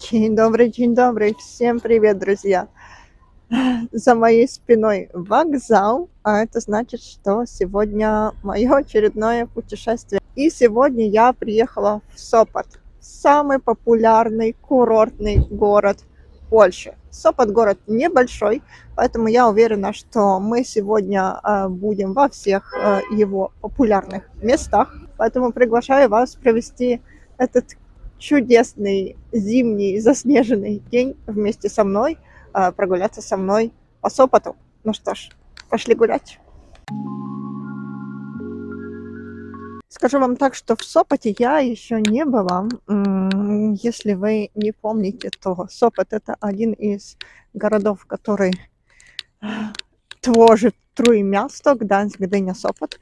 День добрый, всем привет, друзья! За моей спиной вокзал, а это значит, что сегодня мое очередное путешествие. И сегодня я приехала в Сопот, самый популярный курортный город Польши. Сопот город небольшой, поэтому я уверена, что мы сегодня будем во всех его популярных местах. Поэтому приглашаю вас провести этот чудесный зимний заснеженный день вместе со мной, прогуляться со мной по Сопоту. Ну что ж, пошли гулять. Скажу вам так, что в Сопоте я еще не была. Если вы не помните, то Сопот — это один из городов, который творит Тrójmiasto, Гданьск, Гдыня, Сопот.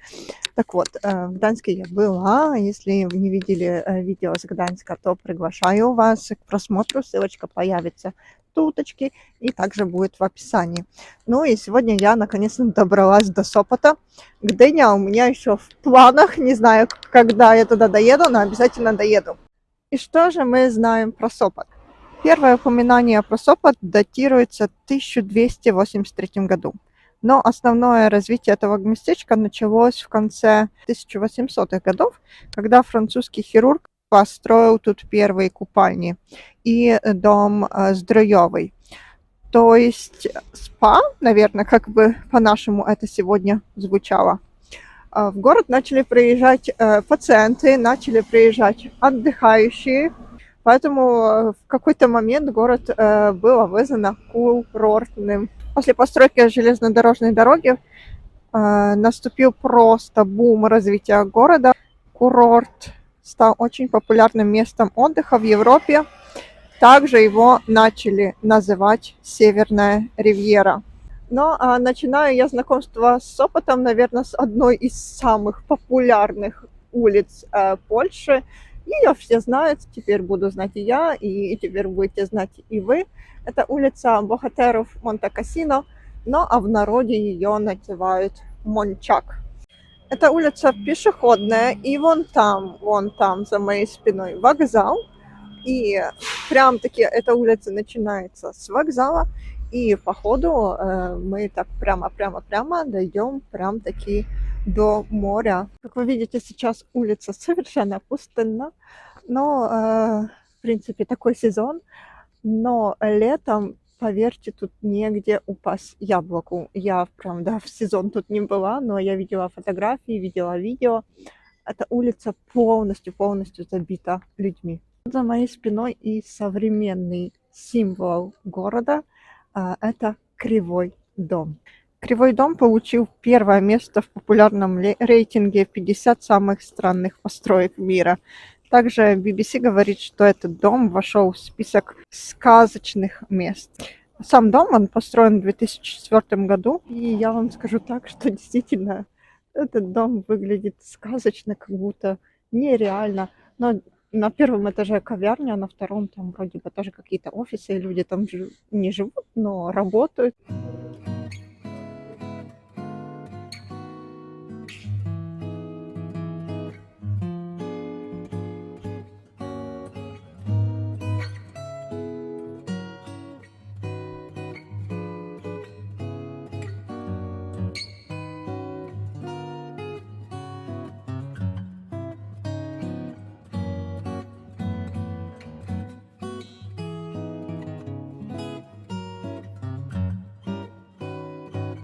Так вот, в Гданьске я была. Если вы не видели видео с Гданьска, то приглашаю вас к просмотру. Ссылочка появится туточки и также будет в описании. Ну и сегодня я наконец-то добралась до Сопота. Гдыня у меня еще в планах. Не знаю, когда я туда доеду, но обязательно доеду. И что же мы знаем про Сопот? Первое упоминание про Сопот датируется в 1283 году. Но основное развитие этого местечка началось в конце 1800-х годов, когда французский хирург построил тут первые купальни и дом здоровый. То есть спа, наверное, как бы по-нашему это сегодня звучало. В город начали приезжать пациенты, начали приезжать отдыхающие, поэтому в какой-то момент город был вызван курортным. После постройки железнодорожной дороги наступил просто бум развития города. Курорт стал очень популярным местом отдыха в Европе. Также его начали называть Северная Ривьера. Но начинаю я знакомство с Сопотом, наверное, с одной из самых популярных улиц Польши. Ее все знают, теперь буду знать и я, и теперь будете знать и вы. Это улица Богатырów Монте-Кассино, но в народе ее называют Мончак. Эта улица пешеходная, и вон там за моей спиной вокзал. И прям-таки эта улица начинается с вокзала, и по ходу мы так прямо дойдем прям-таки до моря. Как вы видите, сейчас улица совершенно пустынна, но в принципе такой сезон. Но летом, поверьте, тут негде упасть яблоку. Я, правда, в сезон тут не была, но я видела фотографии, видела видео. Эта улица полностью забита людьми. За моей спиной и современный символ города – это Кривой дом. Кривой дом получил первое место в популярном рейтинге 50 самых странных построек мира. Также BBC говорит, что этот дом вошел в список сказочных мест. Сам дом, он построен в 2004 году, и я вам скажу так, что действительно этот дом выглядит сказочно, как будто нереально. Но на первом этаже кавярня, на втором там вроде бы тоже какие-то офисы, и люди там не живут, но работают.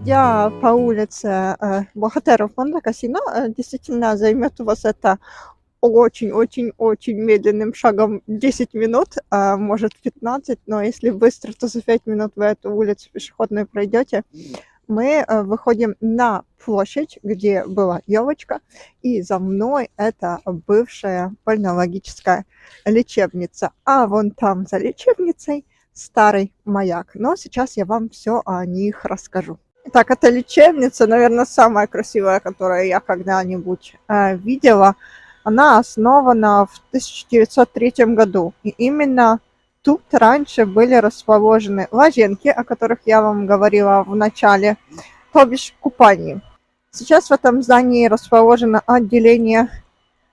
Я по улице Богатырów Монте-Кассино. Действительно, займет у вас это очень медленным шагом 10 минут, а может 15, но если быстро, то за 5 минут вы эту улицу пешеходную пройдете. Мы выходим на площадь, где была елочка, и за мной это бывшая больнологическая лечебница. А вон там за лечебницей старый маяк. Но сейчас я вам все о них расскажу. Так, эта лечебница, наверное, самая красивая, которую я когда-нибудь видела. Она основана в 1903 году. И именно тут раньше были расположены лазенки, о которых я вам говорила в начале, то бишь купальни. Сейчас в этом здании расположено отделение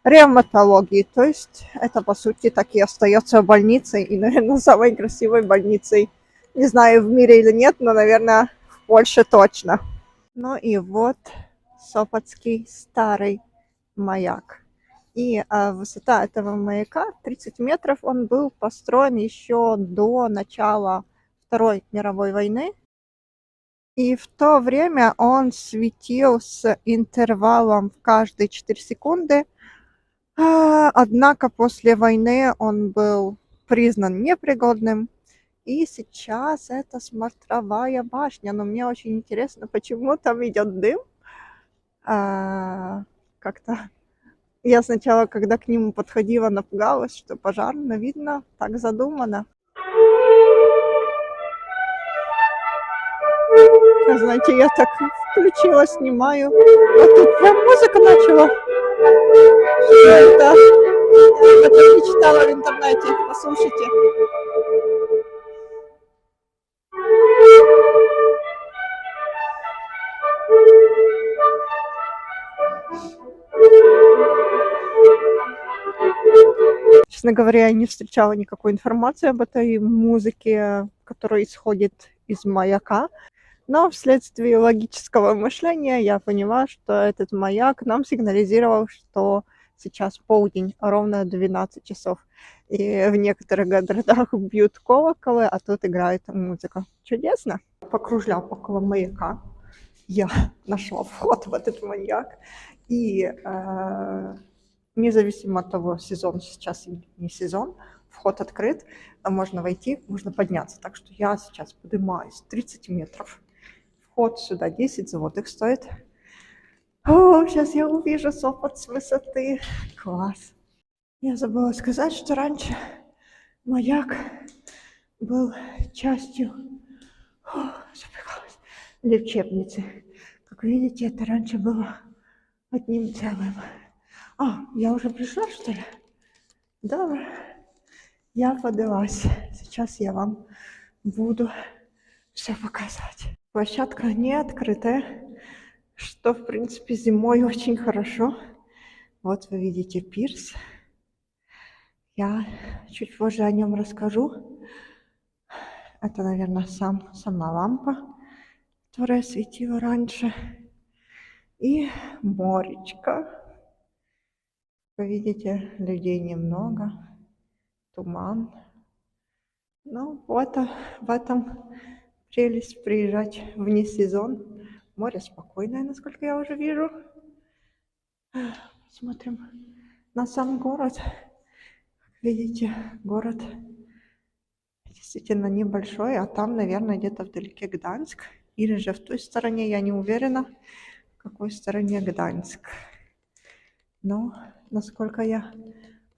ревматологии. То есть это, по сути, так и остается больницей, и, наверное, самой красивой больницей. Не знаю, в мире или нет, но, наверное, в Польше точно. Ну и вот Сопотский старый маяк. И высота этого маяка 30 метров. Он был построен еще до начала Второй мировой войны. И в то время он светил с интервалом в каждые 4 секунды. Однако после войны он был признан непригодным. И сейчас это смотровая башня. Но мне очень интересно, почему там идет дым. Как-то я сначала, когда к нему подходила, напугалась, что пожар, но видно, так задумано. Знаете, я так включила, снимаю, а тут прям музыка начала. Что это? Я так не читала в интернете, послушайте. Честно говоря, я не встречала никакой информации об этой музыке, которая исходит из маяка. Но вследствие логического мышления я поняла, что этот маяк нам сигнализировал, что сейчас полдень, ровно 12 часов. И в некоторых городах бьют колоколы, а тут играет музыка. Чудесно. Покружляв около маяка, я нашла вход в этот маяк. И независимо от того, сезон сейчас или не сезон, вход открыт, можно войти, можно подняться. Так что я сейчас поднимаюсь 30 метров. Вход сюда 10 злотых стоит. О, сейчас я увижу Сопот с высоты. Класс. Я забыла сказать, что раньше маяк был частью лечебницы. Как видите, это раньше было одним целым. Я уже пришла, что ли? Да, я подалась. Сейчас я вам буду все показать. Площадка не открытая, что, в принципе, зимой очень хорошо. Вот вы видите пирс. Я чуть позже о нем расскажу. Это, наверное, сама лампа, которая светила раньше. И моречко. Вы видите, людей немного. Туман. Ну, вот в этом прелесть приезжать вне сезон. Море спокойное, насколько я уже вижу. Смотрим на сам город. Как видите, город действительно небольшой, а там, наверное, где-то вдалеке Гданьск. Или же в той стороне, я не уверена, в какой стороне Гданьск. Но, насколько я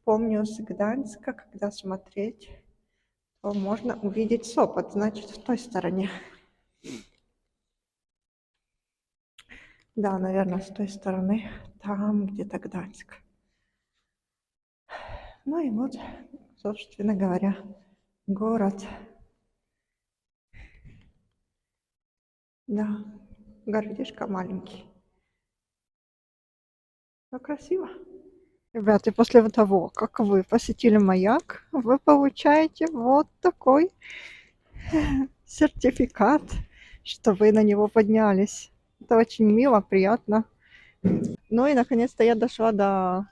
помню с Гданьска, когда смотреть, то можно увидеть Сопот, значит, в той стороне. Да, наверное, с той стороны, там где-то Гданьск. Ну и вот, собственно говоря, город. Да, городишко маленький. Но красиво. Ребята, и после того, как вы посетили маяк, вы получаете вот такой сертификат, что вы на него поднялись. Это очень мило, приятно. Ну и наконец-то я дошла до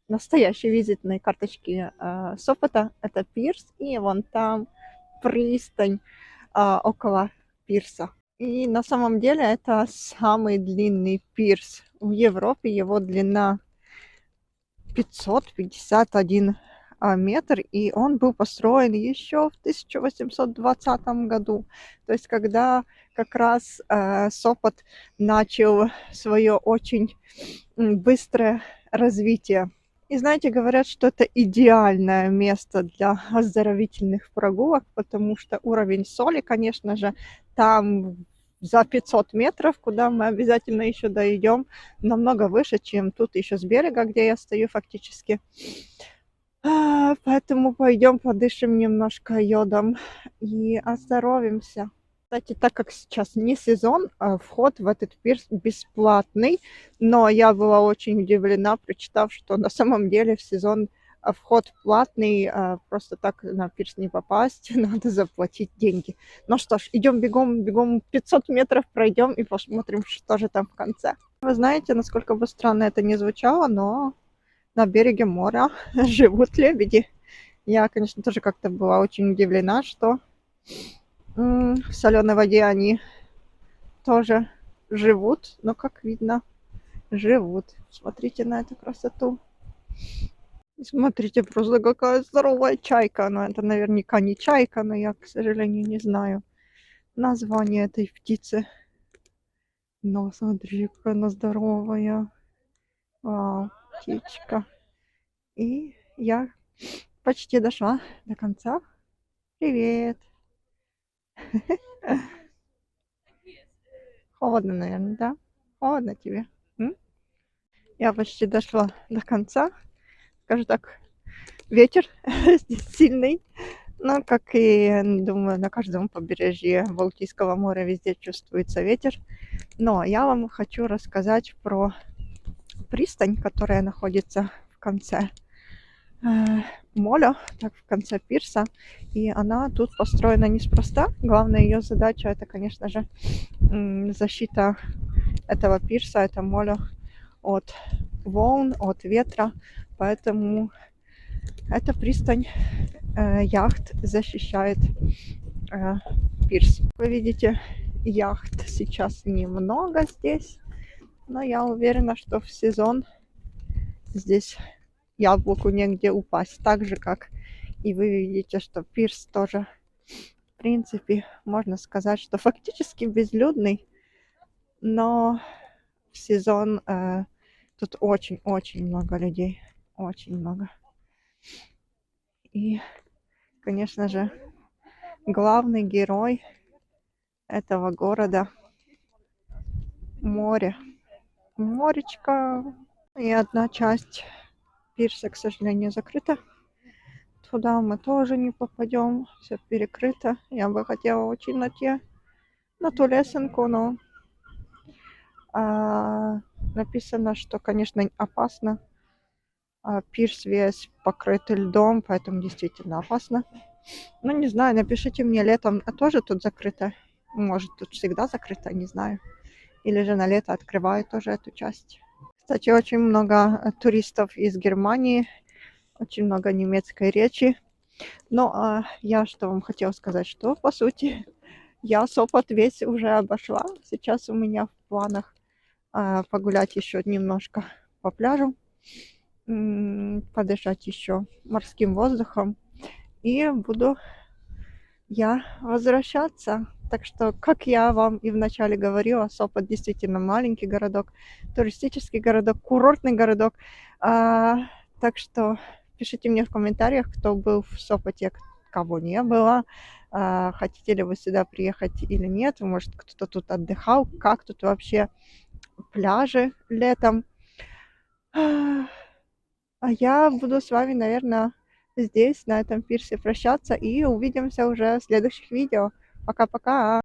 настоящей визитной карточки Сопота. Это пирс, и вон там пристань около пирса. И на самом деле это самый длинный пирс в Европе. Его длина 551 метр, и он был построен еще в 1820 году. То есть когда как раз Сопот начал свое очень быстрое развитие. И знаете, говорят, что это идеальное место для оздоровительных прогулок, потому что уровень соли, конечно же, там за 500 метров, куда мы обязательно еще дойдем, намного выше, чем тут еще с берега, где я стою фактически. Поэтому пойдем подышим немножко йодом и оздоровимся. Кстати, так как сейчас не сезон, вход в этот пирс бесплатный, но я была очень удивлена, прочитав, что на самом деле в сезон вход платный, просто так на пирс не попасть, надо заплатить деньги. Ну что ж, идем бегом, бегом 500 метров пройдем и посмотрим, что же там в конце. Вы знаете, насколько бы странно это ни звучало, но на береге моря живут лебеди. Я, конечно, тоже как-то была очень удивлена, что в соленой воде они тоже живут, но, как видно, живут. Смотрите на эту красоту. Смотрите, просто какая здоровая чайка. Но это наверняка не чайка, но я, к сожалению, не знаю название этой птицы. Но смотри, какая она здоровая. Вау, птичка. И я почти дошла до конца. Привет. Холодно, наверное, да? Холодно тебе? М? Я почти дошла до конца. Скажу так, ветер здесь сильный. Но, как и, думаю, на каждом побережье Балтийского моря везде чувствуется ветер. Но я вам хочу рассказать про пристань, которая находится в конце моля, так в конце пирса. И она тут построена неспроста. Главная ее задача это, конечно же, защита этого пирса, это моля от волн, от ветра. Поэтому эта пристань яхт защищает пирс. Вы видите, яхт сейчас немного здесь, но я уверена, что в сезон здесь яблоку негде упасть. Так же, как и вы видите, что пирс тоже, в принципе, можно сказать, что фактически безлюдный, но в сезон тут очень-очень много людей. Очень много. И, конечно же, главный герой этого города — море. Моречко. И одна часть пирса, к сожалению, закрыта. Туда мы тоже не попадем. Все перекрыто. Я бы хотела очень на ту лесенку, но написано, что, конечно, опасно. Пирс весь покрыт льдом, поэтому действительно опасно. Ну, не знаю, напишите мне, летом тоже тут закрыто. Может, тут всегда закрыто, не знаю. Или же на лето открывают тоже эту часть. Кстати, очень много туристов из Германии, очень много немецкой речи. Но я что вам хотела сказать, что, по сути, я Сопот весь уже обошла. Сейчас у меня в планах погулять еще немножко по пляжу, подышать еще морским воздухом. И буду я возвращаться. Так что, как я вам и вначале говорила, Сопот действительно маленький городок, туристический городок, курортный городок. Так что пишите мне в комментариях, кто был в Сопоте, кого не было. Хотите ли вы сюда приехать или нет? Может, кто-то тут отдыхал? Как тут вообще пляжи летом? А я буду с вами, наверное, здесь, на этом пирсе прощаться. И увидимся уже в следующих видео. Пока-пока!